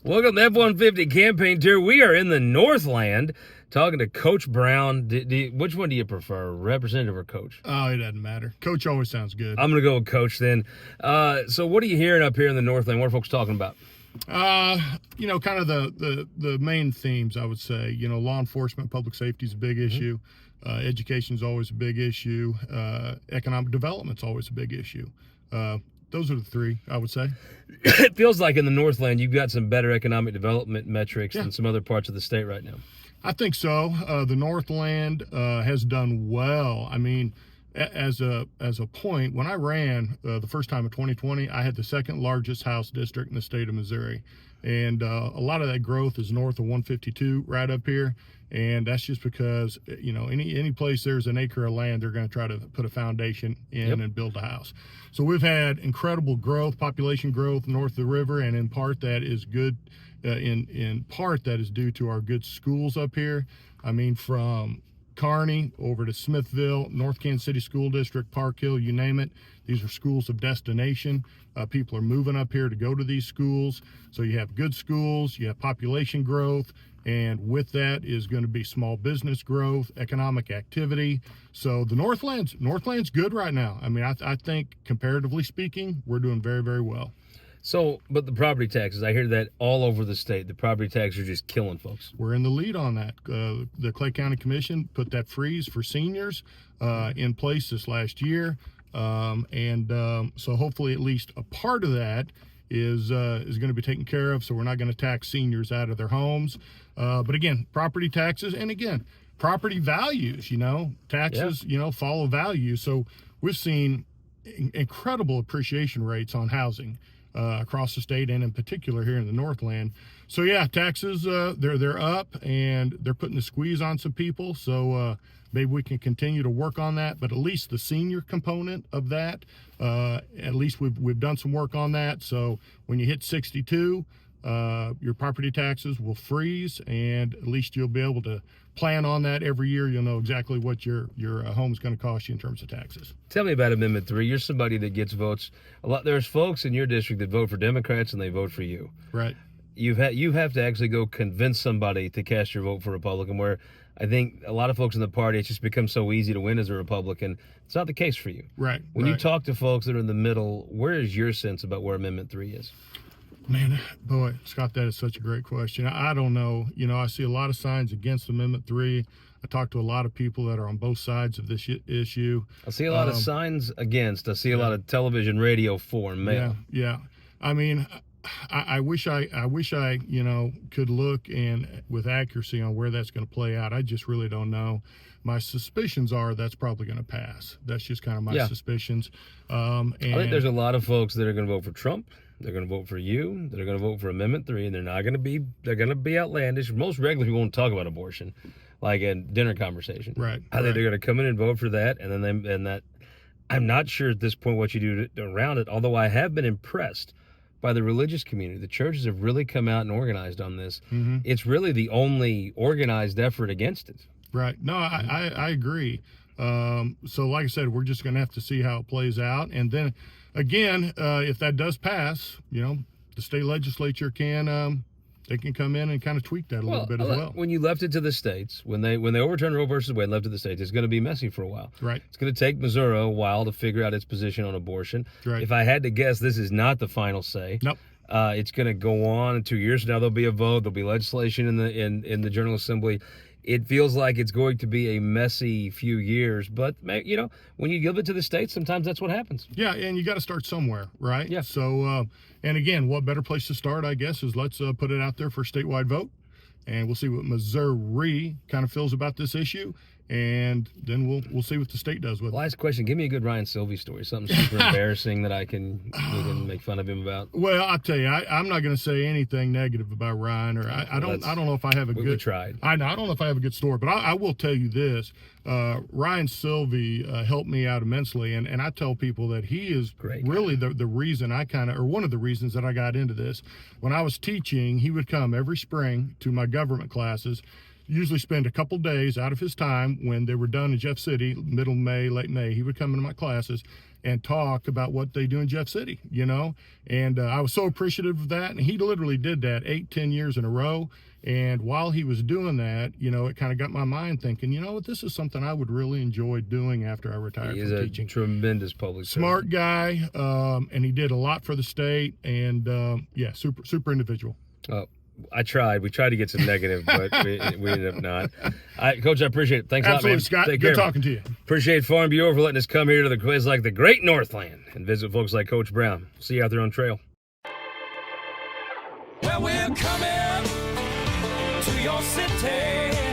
Welcome to F-150 Campaign Tour. We are in the Northland talking to Coach Brown. Which one do you prefer, representative or coach? Oh, it doesn't matter. Coach always sounds good. I'm going to go with coach then. So what are you hearing up here in the Northland? What are folks talking about? Kind of the main themes, I would say. Law enforcement, public safety is a big issue. Education is always a big issue. Economic development is always a big issue. Those are the three, I would say. It feels like in the Northland you've got some better economic development metrics than some other parts of the state right now. I think so. The Northland has done well. I mean, as a point, when I ran the first time in 2020, I had the second largest House district in the state of Missouri. And a lot of that growth is north of 152 right up here. And that's just because, any place there's an acre of land, they're going to try to put a foundation in and build a house. So we've had incredible growth, population growth north of the river, and in part that is good. In part that is due to our good schools up here. I mean, from Kearney over to Smithville, North Kansas City School District, Park Hill, you name it. These are schools of destination. People are moving up here to go to these schools. So you have good schools, you have population growth, and with that is going to be small business growth, economic activity. So the Northland's good right now. I mean, I think comparatively speaking, we're doing very, very well. So, but the property taxes, I hear that all over the state. The property taxes are just killing folks. We're in the lead on that. The Clay County Commission put that freeze for seniors in place this last year. So hopefully at least a part of that is going to be taken care of, so we're not going to tax seniors out of their homes. But again, property taxes, and again, property values, taxes, follow value. So we've seen incredible appreciation rates on housing across the state, and in particular here in the Northland. So yeah, taxes, they're up, and they're putting the squeeze on some people. So maybe we can continue to work on that, but at least the senior component of that, at least we've done some work on that. So when you hit 62, your property taxes will freeze, and at least you'll be able to plan on that every year. You'll know exactly what your home is going to cost you in terms of taxes. Tell me about Amendment 3. You're somebody that gets votes a lot. There's folks in your district that vote for Democrats and they vote for you. Right. You have to actually go convince somebody to cast your vote for Republican, where I think a lot of folks in the party, it's just become so easy to win as a Republican. It's not the case for you. Right. When you talk to folks that are in the middle, where is your sense about where Amendment 3 is? Man, boy, Scott, that is such a great question. I don't know. I see a lot of signs against Amendment 3. I talk to a lot of people that are on both sides of this issue. I see a lot of signs against. I see a lot of television, radio for, and mail. Yeah. I mean, I wish I could look and with accuracy on where that's going to play out. I just really don't know. My suspicions are that's probably going to pass. That's just kind of my suspicions. And I think there's a lot of folks that are going to vote for Trump. They're going to vote for you. They're going to vote for Amendment 3, and they're going to be outlandish. Most regularly, we won't talk about abortion, like in dinner conversation. Right. I think they're going to come in and vote for that, and that. I'm not sure at this point what you do around it. Although I have been impressed by the religious community. The churches have really come out and organized on this. Mm-hmm. It's really the only organized effort against it. Right. No, I agree. So like I said, we're just going to have to see how it plays out. And then again, if that does pass, the state legislature can come in and kind of tweak that a little bit as well. When you left it to the states, when they overturned Roe versus Wade and left it to the states, it's going to be messy for a while. Right. It's going to take Missouri a while to figure out its position on abortion. Right. If I had to guess, this is not the final say. Nope. It's going to go on. 2 years from now, there'll be a vote. There'll be legislation in the General Assembly. It feels like it's going to be a messy few years, but when you give it to the states, sometimes that's what happens. Yeah, and you got to start somewhere, right? Yeah. So, and again, what better place to start, I guess, is let's put it out there for a statewide vote, and we'll see what Missouri kind of feels about this issue, and then we'll see what the state does with it. Last question: give me a good Ryan Sylvie story, something super embarrassing that we can make fun of him about. Well, I'll tell you, I'm not going to say anything negative about Ryan, or I don't know if I have a good. We tried. I don't know if I have a good story, but I will tell you this: Ryan Sylvie helped me out immensely, and I tell people that he is really the reason one of the reasons that I got into this. When I was teaching, he would come every spring to my government classes, usually spend a couple days out of his time when they were done in Jeff City, middle May, late May. He would come into my classes and talk about what they do in Jeff City, you know. And I was so appreciative of that. And he literally did that 8-10 years in a row. And while he was doing that, you know, it kind of got my mind thinking, you know what, this is something I would really enjoy doing after I retired He's from a teaching. tremendous public servant. Smart guy, and he did a lot for the state. And yeah, super individual. Oh, I tried. We tried to get some negative, but we ended up not. Coach, I appreciate it. Thanks Absolutely, a lot, man. Scott. Take Good care. talking to you. Appreciate Faughn Bureau for letting us come here to the quiz like the Great Northland and visit folks like Coach Brown. See you out there on trail. Well, we're coming to your city.